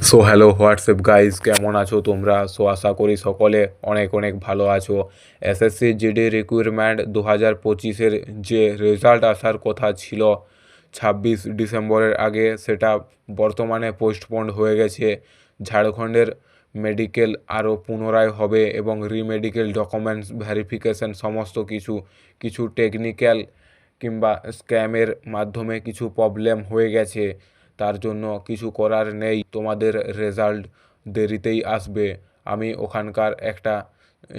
So hello WhatsApp guys, কেমন আছো তোমরা? সো আশা করি সকলে অনেক অনেক ভালো আছো। এসএসসি জিডি রিক্রুটমেন্ট 2025-এর যে রেজাল্ট আসার কথা ছিল 26 ডিসেম্বরের আগে, সেটা বর্তমানে পোস্টপন্ড হয়ে গেছে। ঝাড়খণ্ডের মেডিকেল আরও পুনরায় হবে এবং রিমেডিকেল ডকুমেন্টস ভেরিফিকেশন সমস্ত কিছু কিছু টেকনিক্যাল কিংবা স্ক্যামের মাধ্যমে কিছু প্রবলেম হয়ে গেছে। তার জন্য কিছু করার নেই, তোমাদের রেজাল্ট দেরিতেই আসবে। আমি ওখানকার একটা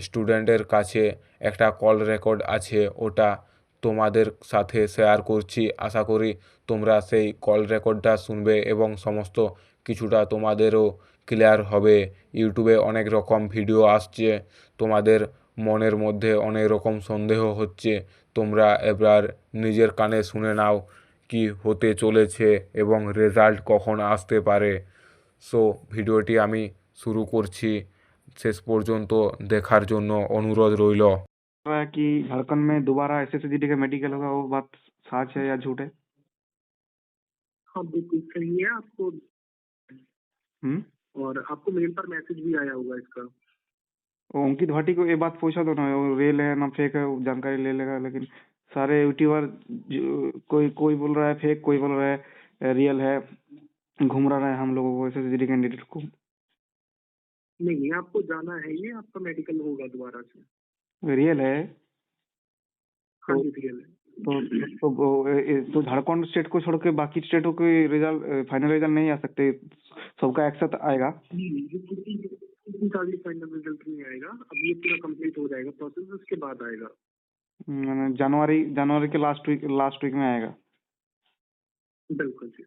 স্টুডেন্টের কাছে একটা কল রেকর্ড আছে, ওটা তোমাদের সাথে শেয়ার করছি। আশা করি তোমরা সেই কল রেকর্ডটা শুনবে এবং সমস্ত কিছুটা তোমাদেরও ক্লিয়ার হবে। ইউটিউবে অনেক রকম ভিডিও আসছে, তোমাদের মনের মধ্যে অনেক রকম সন্দেহ হচ্ছে। তোমরা এবার নিজের কানে শুনে নাও কি হতে চলেছে এবং রেজাল্ট কখন আসতে পারে। সো ভিডিওটি আমি শুরু করছি, শেষ পর্যন্ত দেখার জন্য অনুরোধ রইল। रहा है कि झारखंड में दोबारा एसएससीजीडी का मेडिकल होगा, वो बात सच है या झूठ है? हाँ बिल्कुल सही है आपको। और आपको मेल पर मैसेज भी आया होगा इसका। वो अंकित भाटी को ये बात पूछा तो ना, वो रियल है ना फेक है, वो जानकारी ले लेगा। लेकिन सारे यूट्यूबर कोई कोई बोल रहा है फेक, कोई बोल रहा है रियल है, घूम रहा है हम लोगों को एसएससीजीडी कैंडिडेट को। नहीं, आपको जाना है, ये आपका मेडिकल होगा दोबारा से। रियल है हाँ तो जी रियल है। तो झारखंड स्टेट को छोड़ के बाकी स्टेटों के रिजल्ट, फाइनल रिजल्ट नहीं आ सकते? सबका एक साथ आएगा? नहीं, इतनी सारी फाइनल रिजल्ट नहीं आएगा। अब ये पूरा कंप्लीट हो जाएगा प्रोसेस, उसके बाद आएगा। जनवरी जनवरी के लास्ट वीक में आएगा। बिल्कुल जी।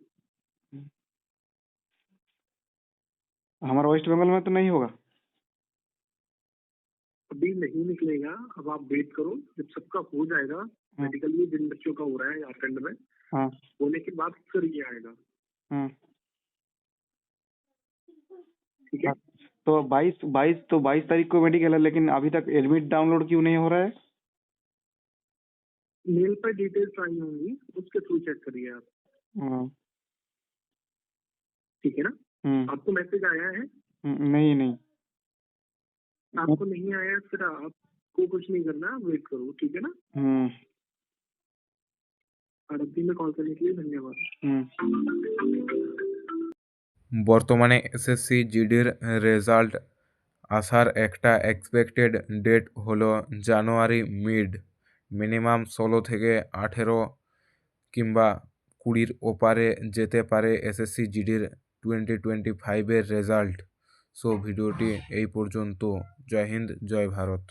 हमारा वेस्ट बंगाल में तो नहीं होगा? अभी नहीं निकलेगा, अब आप वेट करो, जब सबका हो जाएगा मेडिकल, ये जिन बच्चों का हो रहा है झारखंड में, हाँ होने के बाद फिर ये आएगा। हाँ। ठीक है। तो 22 तारीख को मेडिकल है, लेकिन अभी तक एडमिट डाउनलोड क्यों नहीं हो रहा है? मेल पर डिटेल्स आई होंगी, उसके थ्रू चेक करिए आप। हाँ। ठीक है ना? आपको मैसेज आया है? नहीं नहीं, आपको नहीं आया फिर आपको कुछ नहीं करना, वेट करो। ठीक है ना? और अभी में कॉल करने के लिए धन्यवाद। বর্তমানে এসএসসি জিডির রেজাল্ট আসার একটা এক্সপেক্টেড ডেট হলো জানুয়ারি মিড, মিনিমাম 16 থেকে 18 কিংবা 20-র ওপারে যেতে পারে এসএসসি জিডির 2025-এর রেজাল্ট। সো ভিডিওটি এই পর্যন্ত। জয় হিন্দ, জয় ভারত।